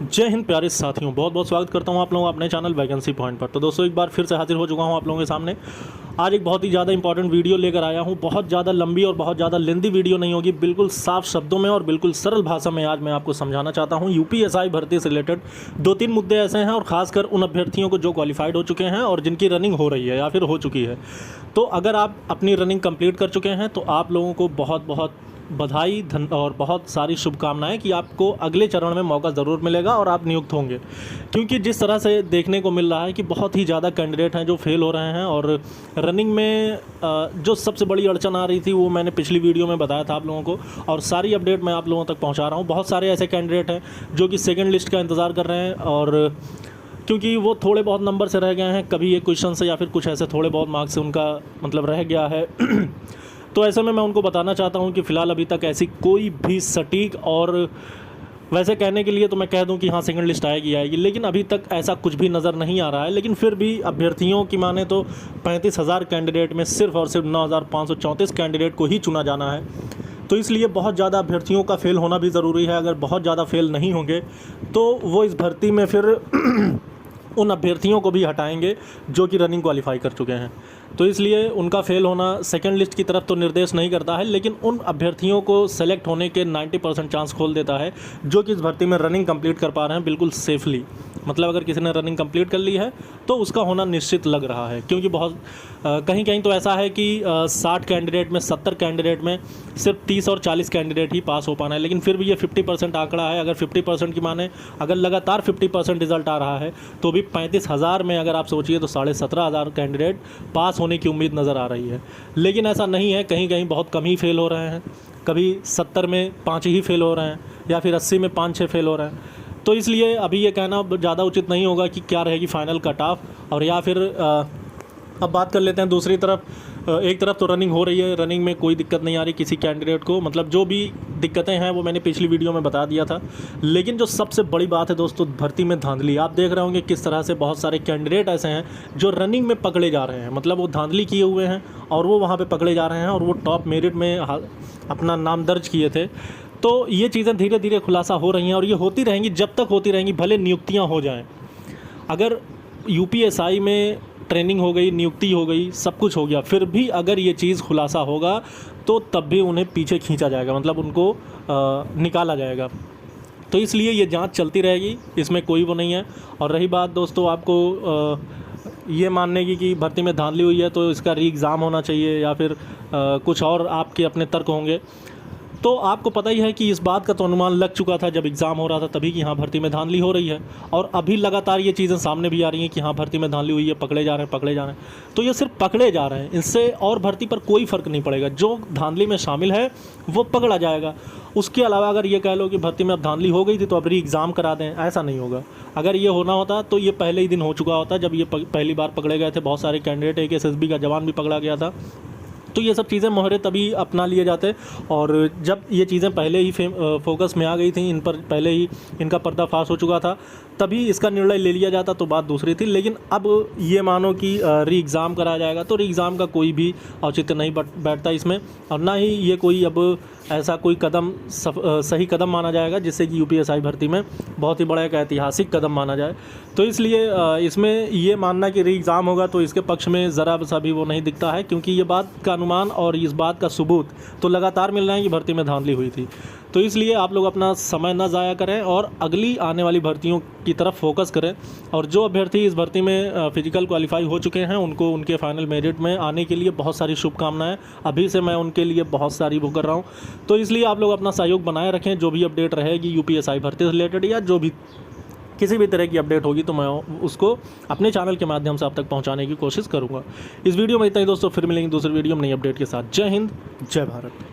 जय हिंद प्यारे साथियों, बहुत बहुत स्वागत करता हूं आप लोगों का अपने चैनल वैकेंसी पॉइंट पर। तो दोस्तों एक बार फिर से हाजिर हो चुका हूं आप लोगों के सामने। आज एक बहुत ही ज़्यादा इंपॉर्टेंट वीडियो लेकर आया हूं। बहुत ज़्यादा लंबी और बहुत ज़्यादा लेंदी वीडियो नहीं होगी, बिल्कुल साफ शब्दों में और बिल्कुल सरल भाषा में आज मैं आपको समझाना चाहता हूँ। यूपीएसआई भर्ती से रिलेटेड 2-3 मुद्दे ऐसे हैं, और ख़ासकर उन अभ्यर्थियों को जो क्वालिफाइड हो चुके हैं और जिनकी रनिंग हो रही है या फिर हो चुकी है। तो अगर आप अपनी रनिंग कंप्लीट कर चुके हैं तो आप लोगों को बहुत बहुत बधाई और बहुत सारी शुभकामनाएं कि आपको अगले चरण में मौका ज़रूर मिलेगा और आप नियुक्त होंगे। क्योंकि जिस तरह से देखने को मिल रहा है कि बहुत ही ज़्यादा कैंडिडेट हैं जो फेल हो रहे हैं, और रनिंग में जो सबसे बड़ी अड़चन आ रही थी वो मैंने पिछली वीडियो में बताया था आप लोगों को, और सारी अपडेट मैं आप लोगों तक पहुँचा रहा हूँ। बहुत सारे ऐसे कैंडिडेट हैं जो कि सेकेंड लिस्ट का इंतज़ार कर रहे हैं, और क्योंकि वो थोड़े बहुत नंबर से रह गए हैं, कभी एक क्वेश्चन से या फिर कुछ ऐसे थोड़े बहुत मार्क्स से उनका मतलब रह गया है। तो ऐसे में मैं उनको बताना चाहता हूं कि फ़िलहाल अभी तक ऐसी कोई भी सटीक, और वैसे कहने के लिए तो मैं कह दूं कि हाँ सेकंड लिस्ट आएगी, लेकिन अभी तक ऐसा कुछ भी नज़र नहीं आ रहा है। लेकिन फिर भी अभ्यर्थियों की माने तो 35,000 कैंडिडेट में सिर्फ और सिर्फ 9,534 कैंडिडेट को ही चुना जाना है। तो इसलिए बहुत ज़्यादा अभ्यर्थियों का फेल होना भी ज़रूरी है। अगर बहुत ज़्यादा फेल नहीं होंगे तो वो इस भर्ती में फिर उन अभ्यर्थियों को भी हटाएंगे जो कि रनिंग क्वालिफाई कर चुके हैं। तो इसलिए उनका फेल होना सेकंड लिस्ट की तरफ तो निर्देश नहीं करता है, लेकिन उन अभ्यर्थियों को सेलेक्ट होने के 90% चांस खोल देता है जो कि इस भर्ती में रनिंग कंप्लीट कर पा रहे हैं बिल्कुल सेफली। मतलब अगर किसी ने रनिंग कंप्लीट कर ली है तो उसका होना निश्चित लग रहा है। क्योंकि बहुत कहीं कहीं तो ऐसा है कि 60 कैंडिडेट में 70 कैंडिडेट में सिर्फ 30 और 40 कैंडिडेट ही पास हो पाना है। लेकिन फिर भी ये 50% आंकड़ा है। अगर 50% की माने अगर लगातार 50% रिजल्ट आ रहा है तो भी 35,000 में अगर आप सोचिए तो 17,500 कैंडिडेट पास होने की उम्मीद नज़र आ रही है। लेकिन ऐसा नहीं है, कहीं कहीं बहुत कम ही फेल हो रहे हैं। कभी 70 में 5 ही फेल हो रहे हैं, या फिर 80 में 5-6 फेल हो रहे हैं। तो इसलिए अभी ये कहना ज़्यादा उचित नहीं होगा कि क्या रहेगी फाइनल कट ऑफ। और या फिर अब बात कर लेते हैं दूसरी तरफ। एक तरफ तो रनिंग हो रही है, रनिंग में कोई दिक्कत नहीं आ रही किसी कैंडिडेट को। मतलब जो भी दिक्कतें हैं वो मैंने पिछली वीडियो में बता दिया था। लेकिन जो सबसे बड़ी बात है दोस्तों, भर्ती में धांधली। आप देख रहे होंगे किस तरह से बहुत सारे कैंडिडेट ऐसे हैं जो रनिंग में पकड़े जा रहे हैं। मतलब वो धांधली किए हुए हैं और वो वहाँ पर पकड़े जा रहे हैं, और वो टॉप मेरिट में अपना नाम दर्ज किए थे। तो ये चीज़ें धीरे धीरे खुलासा हो रही हैं, और ये होती रहेंगी जब तक होती रहेंगी, भले नियुक्तियाँ हो जाएँ। अगर यूपीएसआई में ट्रेनिंग हो गई, नियुक्ति हो गई, सब कुछ हो गया, फिर भी अगर ये चीज़ खुलासा होगा तो तब भी उन्हें पीछे खींचा जाएगा, मतलब उनको निकाला जाएगा। तो इसलिए ये जांच चलती रहेगी, इसमें कोई वो नहीं है। और रही बात दोस्तों आपको ये मानने की कि भर्ती में धांधली हुई है तो इसका री एग्ज़ाम होना चाहिए, या फिर कुछ और आपके अपने तर्क होंगे, तो आपको पता ही है कि इस बात का तो अनुमान लग चुका था जब एग्ज़ाम हो रहा था तभी कि हाँ भर्ती में धांधली हो रही है। और अभी लगातार ये चीज़ें सामने भी आ रही हैं कि हाँ भर्ती में धांधली हुई है, पकड़े जा रहे हैं। तो ये सिर्फ पकड़े जा रहे हैं, इससे और भर्ती पर कोई फ़र्क नहीं पड़ेगा। जो धांधली में शामिल है वो पकड़ा जाएगा। उसके अलावा अगर ये कह लो कि भर्ती में अब धांधली हो गई थी तो अब री एग्ज़ाम करा दें, ऐसा नहीं होगा। अगर ये होना होता तो ये पहले ही दिन हो चुका होता जब ये पहली बार पकड़े गए थे। बहुत सारे कैंडिडेट, एक एसएसबी का जवान भी पकड़ा गया था। तो ये सब चीज़ें मोहरे तभी अपना लिए जाते, और जब ये चीज़ें पहले ही फोकस में आ गई थी, इन पर पहले ही इनका पर्दाफाश हो चुका था, तभी इसका निर्णय ले लिया जाता तो बात दूसरी थी। लेकिन अब ये मानो कि री एग्ज़ाम कराया जाएगा तो री एग्ज़ाम का कोई भी औचित्य नहीं बैठता इसमें, और ना ही ये कोई अब ऐसा कोई कदम सही कदम माना जाएगा जिससे कि यूपीएसआई भर्ती में बहुत ही बड़ा एक ऐतिहासिक कदम माना जाए। तो इसलिए इसमें ये मानना कि री एग्ज़ाम होगा तो इसके पक्ष में ज़रा सा भी वो नहीं दिखता है, क्योंकि ये बात का अनुमान और इस बात का सबूत तो लगातार मिल रहा है कि भर्ती में धांधली हुई थी। तो इसलिए आप लोग अपना समय ना ज़ाया करें और अगली आने वाली भर्तियों की तरफ फोकस करें। और जो अभ्यर्थी इस भर्ती में फिजिकल क्वालिफाई हो चुके हैं उनको उनके फाइनल मेरिट में आने के लिए बहुत सारी शुभकामनाएं। अभी से मैं उनके लिए बहुत सारी वो कर रहा हूं। तो इसलिए आप लोग अपना सहयोग बनाए रखें। जो भी अपडेट रहेगी यूपीएसआई भर्ती से रिलेटेड या जो भी किसी भी तरह की अपडेट होगी तो मैं उसको अपने चैनल के माध्यम से आप तक पहुंचाने की कोशिश करूंगा। इस वीडियो में इतना ही दोस्तों, फिर मिलेंगे दूसरी वीडियो में नई अपडेट के साथ। जय हिंद, जय भारत।